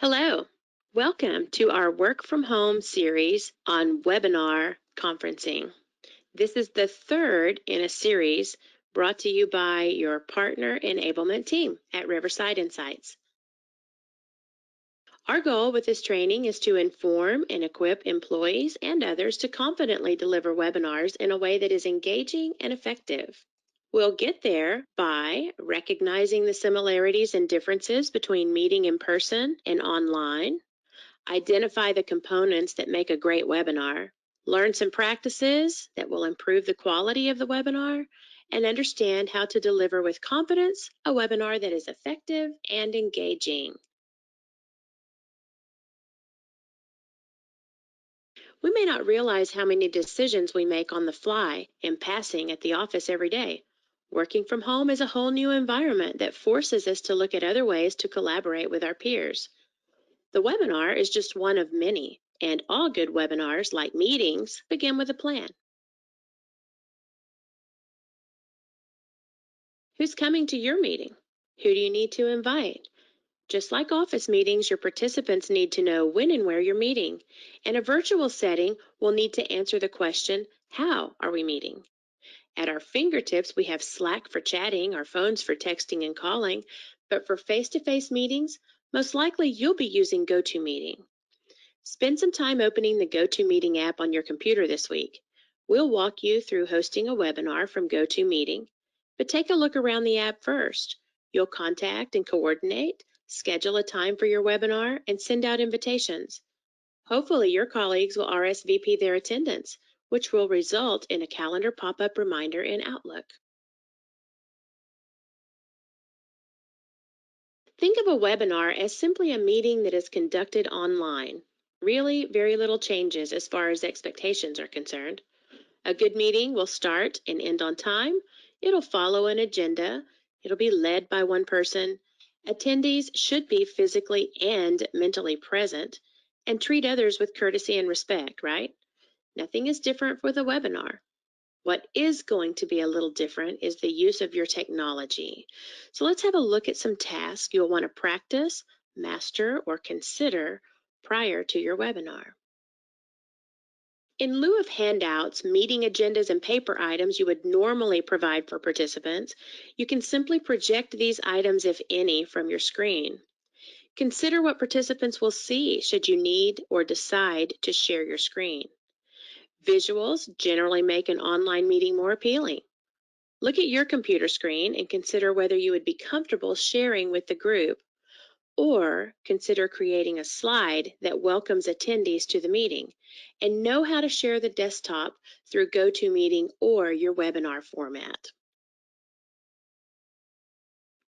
Hello, welcome to our work from home series on webinar conferencing. This is the third in a series brought to you by your partner enablement team at Riverside Insights. Our goal with this training is to inform and equip employees and others to confidently deliver webinars in a way that is engaging and effective. We'll get there by recognizing the similarities and differences between meeting in person and online, identify the components that make a great webinar, learn some practices that will improve the quality of the webinar, and understand how to deliver with confidence a webinar that is effective and engaging. We may not realize how many decisions we make on the fly in passing at the office every day. Working from home is a whole new environment that forces us to look at other ways to collaborate with our peers. The webinar is just one of many, and all good webinars, like meetings, begin with a plan. Who's coming to your meeting? Who do you need to invite? Just like office meetings, your participants need to know when and where you're meeting. In a virtual setting, we'll need to answer the question, how are we meeting? At our fingertips, we have Slack for chatting, our phones for texting and calling, but for face-to-face meetings, most likely you'll be using GoToMeeting. Spend some time opening the GoToMeeting app on your computer this week. We'll walk you through hosting a webinar from GoToMeeting, but take a look around the app first. You'll contact and coordinate, schedule a time for your webinar, and send out invitations. Hopefully, your colleagues will RSVP their attendance, which will result in a calendar pop-up reminder in Outlook. Think of a webinar as simply a meeting that is conducted online. Really, very little changes as far as expectations are concerned. A good meeting will start and end on time. It'll follow an agenda. It'll be led by one person. Attendees should be physically and mentally present and treat others with courtesy and respect, right? Nothing is different with a webinar. What is going to be a little different is the use of your technology. So let's have a look at some tasks you'll want to practice, master, or consider prior to your webinar. In lieu of handouts, meeting agendas, and paper items you would normally provide for participants, you can simply project these items, if any, from your screen. Consider what participants will see should you need or decide to share your screen. Visuals generally make an online meeting more appealing. Look at your computer screen and consider whether you would be comfortable sharing with the group, or consider creating a slide that welcomes attendees to the meeting, and know how to share the desktop through GoToMeeting or your webinar format.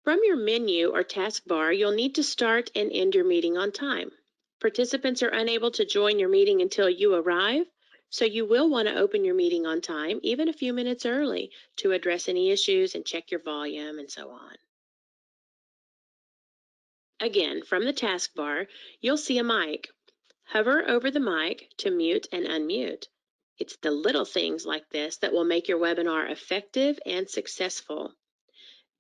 From your menu or taskbar, you'll need to start and end your meeting on time. Participants are unable to join your meeting until you arrive, so you will want to open your meeting on time, even a few minutes early, to address any issues and check your volume and so on. Again, from the taskbar, you'll see a mic. Hover over the mic to mute and unmute. It's the little things like this that will make your webinar effective and successful.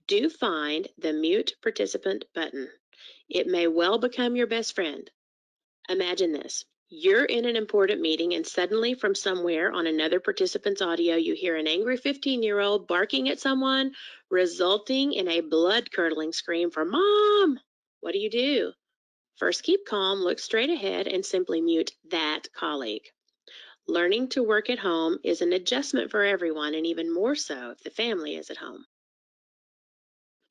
Do find the Mute Participant button. It may well become your best friend. Imagine this. You're in an important meeting, and suddenly from somewhere on another participant's audio, you hear an angry 15-year-old barking at someone, resulting in a blood-curdling scream for "Mom!" What do? First, keep calm, look straight ahead, and simply mute that colleague. Learning to work at home is an adjustment for everyone, and even more so if the family is at home.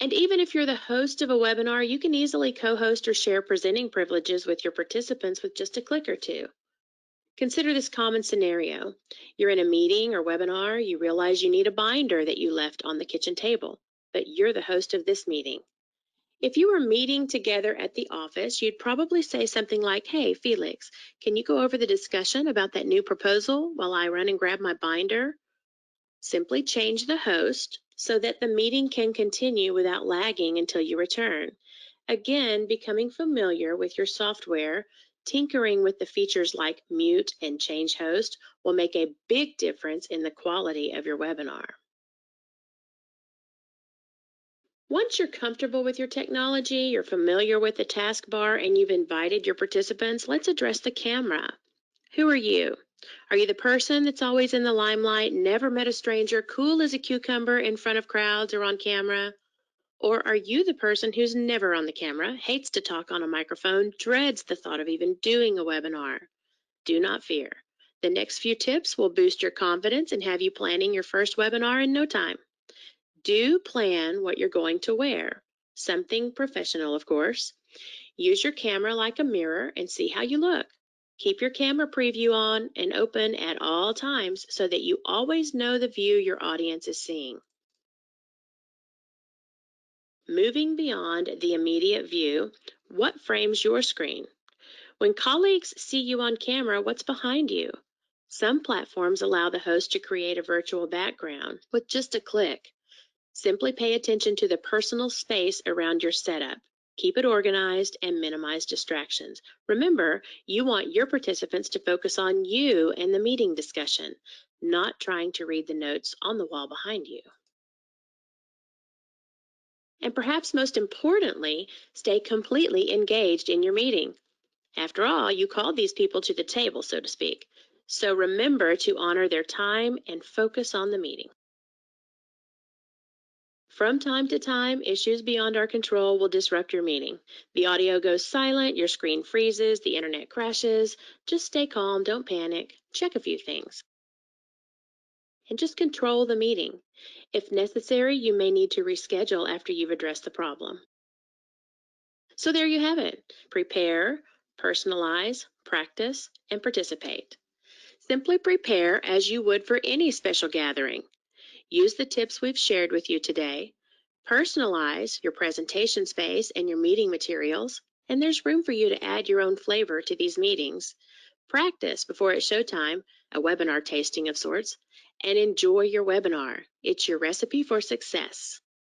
And even if you're the host of a webinar, you can easily co-host or share presenting privileges with your participants with just a click or two. Consider this common scenario. You're in a meeting or webinar, you realize you need a binder that you left on the kitchen table, but you're the host of this meeting. If you were meeting together at the office, you'd probably say something like, "Hey, Felix, can you go over the discussion about that new proposal while I run and grab my binder?" Simply change the host so that the meeting can continue without lagging until you return. Again, becoming familiar with your software, tinkering with the features like mute and change host will make a big difference in the quality of your webinar. Once you're comfortable with your technology, you're familiar with the taskbar, and you've invited your participants, let's address the camera. Who are you? Are you the person that's always in the limelight, never met a stranger, cool as a cucumber in front of crowds or on camera? Or are you the person who's never on the camera, hates to talk on a microphone, dreads the thought of even doing a webinar? Do not fear. The next few tips will boost your confidence and have you planning your first webinar in no time. Do plan what you're going to wear. Something professional, of course. Use your camera like a mirror and see how you look. Keep your camera preview on and open at all times so that you always know the view your audience is seeing. Moving beyond the immediate view, what frames your screen? When colleagues see you on camera, what's behind you? Some platforms allow the host to create a virtual background with just a click. Simply pay attention to the personal space around your setup. Keep it organized and minimize distractions. Remember, you want your participants to focus on you and the meeting discussion, not trying to read the notes on the wall behind you. And perhaps most importantly, stay completely engaged in your meeting. After all, you called these people to the table, so to speak. So remember to honor their time and focus on the meeting. From time to time, issues beyond our control will disrupt your meeting. The audio goes silent, your screen freezes, the internet crashes. Just stay calm, don't panic, check a few things, and just control the meeting. If necessary, you may need to reschedule after you've addressed the problem. So there you have it. Prepare, personalize, practice, and participate. Simply prepare as you would for any special gathering. Use the tips we've shared with you today. Personalize your presentation space and your meeting materials, and there's room for you to add your own flavor to these meetings. Practice before it's showtime, a webinar tasting of sorts, and enjoy your webinar. It's your recipe for success.